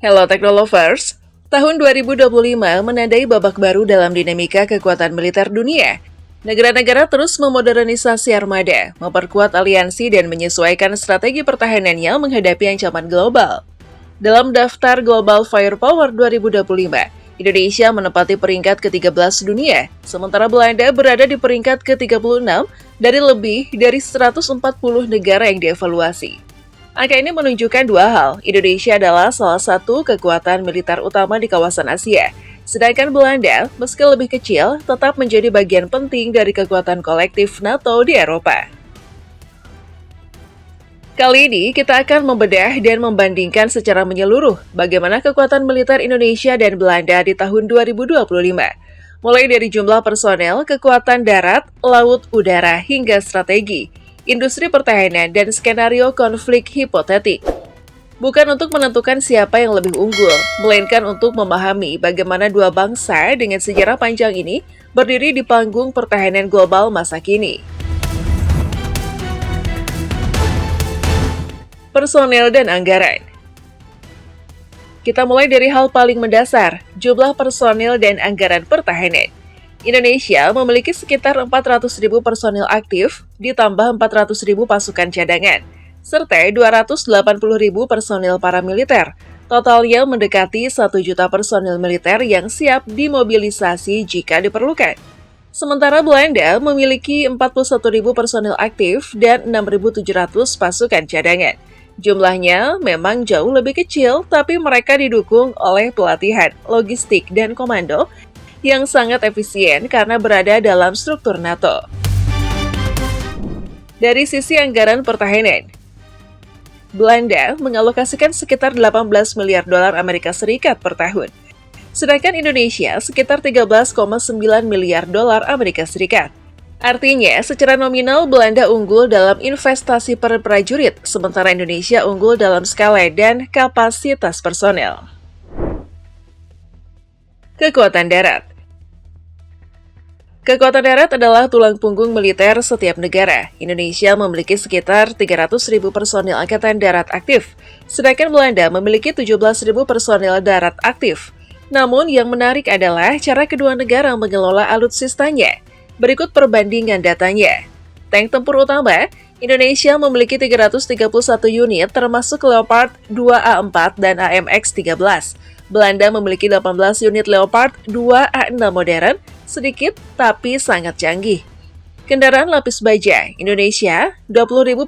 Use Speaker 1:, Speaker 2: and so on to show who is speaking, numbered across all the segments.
Speaker 1: Hello Technolovers, tahun 2025 menandai babak baru dalam dinamika kekuatan militer dunia. Negara-negara terus memodernisasi armada, memperkuat aliansi dan menyesuaikan strategi pertahanannya menghadapi ancaman global. Dalam daftar Global Firepower 2025, Indonesia menempati peringkat ke-13 dunia, sementara Belanda berada di peringkat ke-36 dari lebih dari 140 negara yang dievaluasi. Angka ini menunjukkan dua hal. Indonesia adalah salah satu kekuatan militer utama di kawasan Asia. Sedangkan Belanda, meski lebih kecil, tetap menjadi bagian penting dari kekuatan kolektif NATO di Eropa. Kali ini kita akan membedah dan membandingkan secara menyeluruh bagaimana kekuatan militer Indonesia dan Belanda di tahun 2025. Mulai dari jumlah personel, kekuatan darat, laut, udara, hingga strategi, industri pertahanan, dan skenario konflik hipotetik. Bukan untuk menentukan siapa yang lebih unggul, melainkan untuk memahami bagaimana dua bangsa dengan sejarah panjang ini berdiri di panggung pertahanan global masa kini. Personel dan anggaran. Kita mulai dari hal paling mendasar, jumlah personel dan anggaran pertahanan. Indonesia memiliki sekitar 400.000 personil aktif, ditambah 400.000 pasukan cadangan, serta 280.000 personil paramiliter. Totalnya mendekati 1 juta personil militer yang siap dimobilisasi jika diperlukan. Sementara Belanda memiliki 41.000 personil aktif dan 6.700 pasukan cadangan. Jumlahnya memang jauh lebih kecil, tapi mereka didukung oleh pelatihan, logistik, dan komando yang sangat efisien karena berada dalam struktur NATO. Dari sisi anggaran pertahanan, Belanda mengalokasikan sekitar 18 miliar dolar Amerika Serikat per tahun, sedangkan Indonesia sekitar 13,9 miliar dolar Amerika Serikat. Artinya, secara nominal Belanda unggul dalam investasi per prajurit, sementara Indonesia unggul dalam skala dan kapasitas personel. Kekuatan darat. Kekuatan darat adalah tulang punggung militer setiap negara. Indonesia memiliki sekitar 300.000 personil angkatan darat aktif, sedangkan Belanda memiliki 17.000 personil darat aktif. Namun yang menarik adalah cara kedua negara mengelola alutsistanya. Berikut perbandingan datanya. Tank tempur utama, Indonesia memiliki 331 unit termasuk Leopard 2A4 dan AMX-13. Belanda memiliki 18 unit Leopard 2A6 modern, sedikit tapi sangat canggih. Kendaraan lapis baja, Indonesia 20.440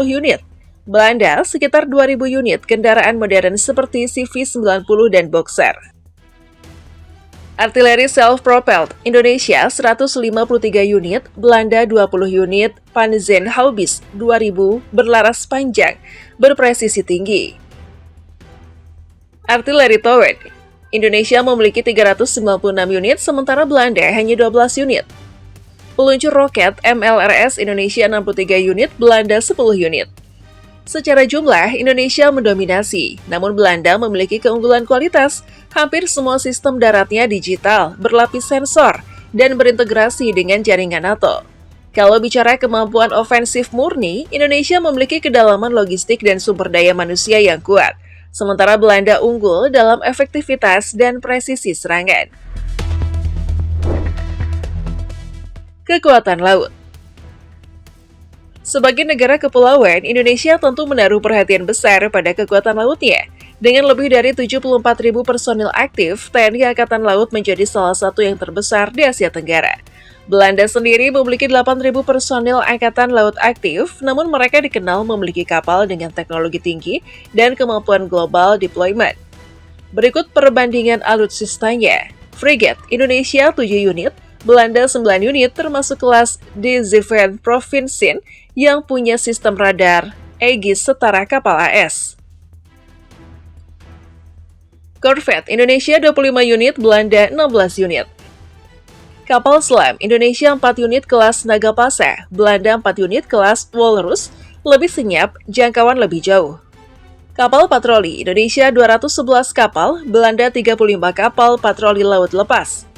Speaker 1: unit. Belanda sekitar 2.000 unit kendaraan modern seperti CV90 dan Boxer. Artileri self-propelled, Indonesia 153 unit, Belanda 20 unit, Panzerhaubitze 2000 berlaras panjang, berpresisi tinggi. Artileri towed, Indonesia memiliki 396 unit, sementara Belanda hanya 12 unit. Peluncur roket MLRS Indonesia 63 unit, Belanda 10 unit. Secara jumlah, Indonesia mendominasi, namun Belanda memiliki keunggulan kualitas. Hampir semua sistem daratnya digital, berlapis sensor, dan berintegrasi dengan jaringan NATO. Kalau bicara kemampuan ofensif murni, Indonesia memiliki kedalaman logistik dan sumber daya manusia yang kuat. Sementara Belanda unggul dalam efektivitas dan presisi serangan. Kekuatan laut. Sebagai negara kepulauan, Indonesia tentu menaruh perhatian besar pada kekuatan lautnya. Dengan lebih dari 74.000 personil aktif, TNI Angkatan Laut menjadi salah satu yang terbesar di Asia Tenggara. Belanda sendiri memiliki 8.000 personil Angkatan Laut aktif, namun mereka dikenal memiliki kapal dengan teknologi tinggi dan kemampuan global deployment. Berikut perbandingan alutsistanya. Frigate, Indonesia 7 unit, Belanda 9 unit termasuk kelas De Zeven Provinciën yang punya sistem radar Aegis setara kapal AS. Corvette, Indonesia 25 unit, Belanda 16 unit. Kapal selam, Indonesia 4 unit kelas Nagapasa, Belanda 4 unit kelas Walrus, lebih senyap, jangkauan lebih jauh. Kapal patroli, Indonesia 211 kapal, Belanda 35 kapal patroli laut lepas.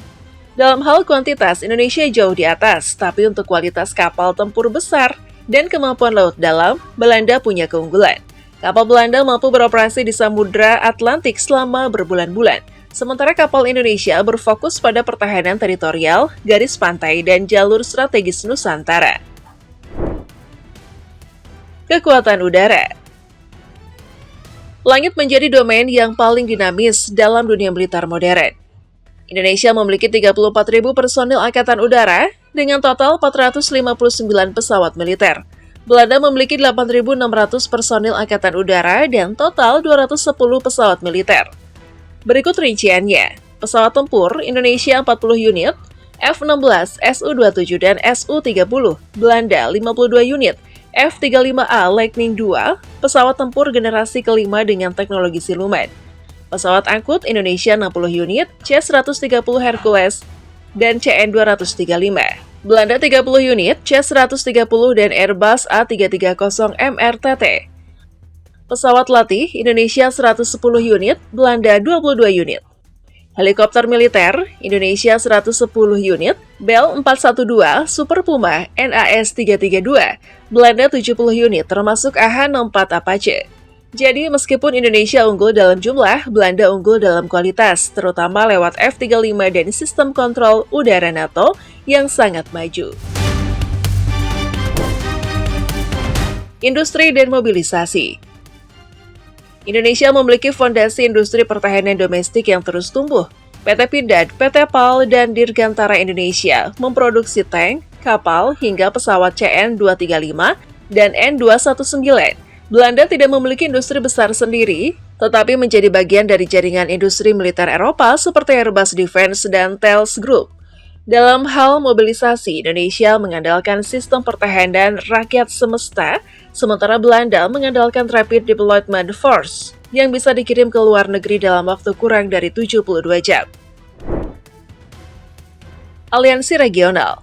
Speaker 1: Dalam hal kuantitas, Indonesia jauh di atas, tapi untuk kualitas kapal tempur besar dan kemampuan laut dalam, Belanda punya keunggulan. Kapal Belanda mampu beroperasi di Samudra Atlantik selama berbulan-bulan, sementara kapal Indonesia berfokus pada pertahanan teritorial, garis pantai, dan jalur strategis Nusantara. Kekuatan udara. Langit menjadi domain yang paling dinamis dalam dunia militer modern. Indonesia memiliki 34.000 personil Angkatan Udara dengan total 459 pesawat militer. Belanda memiliki 8.600 personil Angkatan Udara dan total 210 pesawat militer. Berikut rinciannya. Pesawat tempur Indonesia 40 unit, F-16, Su-27 dan Su-30, Belanda 52 unit, F-35A Lightning II, pesawat tempur generasi kelima dengan teknologi siluman. Pesawat angkut Indonesia 60 unit, C-130 Hercules dan CN-235. Belanda 30 unit, C-130 dan Airbus A330 MRTT. Pesawat latih Indonesia 110 unit, Belanda 22 unit. Helikopter militer Indonesia 110 unit, Bell 412 Super Puma NAS 332, Belanda 70 unit termasuk AH-64 Apache. Jadi meskipun Indonesia unggul dalam jumlah, Belanda unggul dalam kualitas, terutama lewat F-35 dan sistem kontrol udara NATO yang sangat maju. Industri dan mobilisasi. Indonesia memiliki fondasi industri pertahanan domestik yang terus tumbuh. PT Pindad, PT PAL, dan Dirgantara Indonesia memproduksi tank, kapal, hingga pesawat CN-235 dan N-219. Belanda tidak memiliki industri besar sendiri, tetapi menjadi bagian dari jaringan industri militer Eropa seperti Airbus Defence dan Thales Group. Dalam hal mobilisasi, Indonesia mengandalkan sistem pertahanan rakyat semesta, sementara Belanda mengandalkan Rapid Deployment Force yang bisa dikirim ke luar negeri dalam waktu kurang dari 72 jam. Aliansi regional.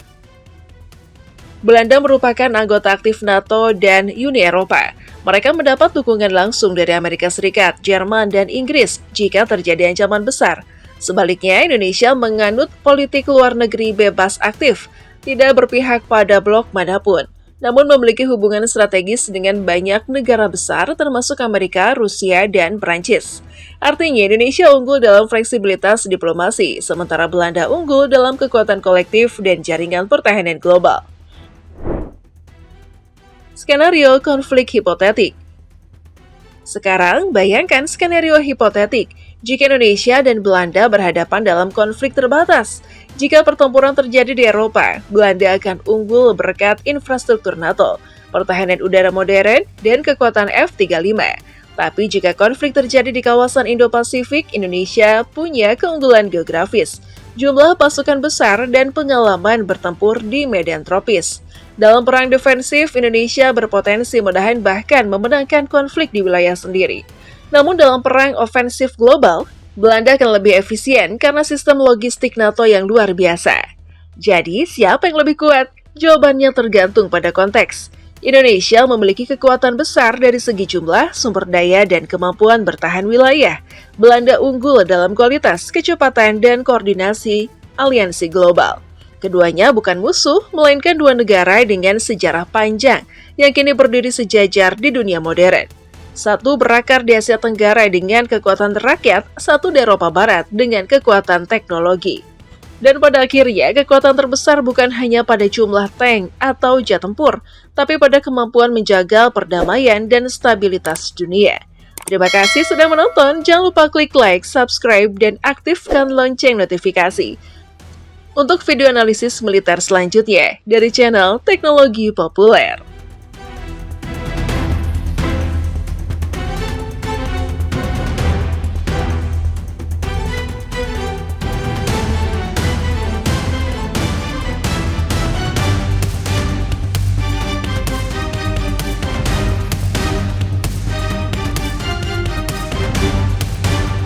Speaker 1: Belanda merupakan anggota aktif NATO dan Uni Eropa. Mereka mendapat dukungan langsung dari Amerika Serikat, Jerman, dan Inggris jika terjadi ancaman besar. Sebaliknya, Indonesia menganut politik luar negeri bebas aktif, tidak berpihak pada blok manapun, namun memiliki hubungan strategis dengan banyak negara besar termasuk Amerika, Rusia, dan Perancis. Artinya, Indonesia unggul dalam fleksibilitas diplomasi, sementara Belanda unggul dalam kekuatan kolektif dan jaringan pertahanan global. Skenario konflik hipotetik. Sekarang, bayangkan skenario hipotetik jika Indonesia dan Belanda berhadapan dalam konflik terbatas. Jika pertempuran terjadi di Eropa, Belanda akan unggul berkat infrastruktur NATO, pertahanan udara modern, dan kekuatan F-35. Tapi jika konflik terjadi di kawasan Indo-Pasifik, Indonesia punya keunggulan geografis, jumlah pasukan besar, dan pengalaman bertempur di medan tropis. Dalam perang defensif, Indonesia berpotensi menahan bahkan memenangkan konflik di wilayah sendiri. Namun dalam perang ofensif global, Belanda akan lebih efisien karena sistem logistik NATO yang luar biasa. Jadi, siapa yang lebih kuat? Jawabannya tergantung pada konteks. Indonesia memiliki kekuatan besar dari segi jumlah, sumber daya, dan kemampuan bertahan wilayah. Belanda unggul dalam kualitas, kecepatan, dan koordinasi aliansi global. Keduanya bukan musuh, melainkan dua negara dengan sejarah panjang yang kini berdiri sejajar di dunia modern. Satu berakar di Asia Tenggara dengan kekuatan rakyat, satu di Eropa Barat dengan kekuatan teknologi. Dan pada akhirnya, kekuatan terbesar bukan hanya pada jumlah tank atau jet tempur, tapi pada kemampuan menjaga perdamaian dan stabilitas dunia. Terima kasih sudah menonton, jangan lupa klik like, subscribe, dan aktifkan lonceng notifikasi untuk video analisis militer selanjutnya dari channel Teknologi Populer.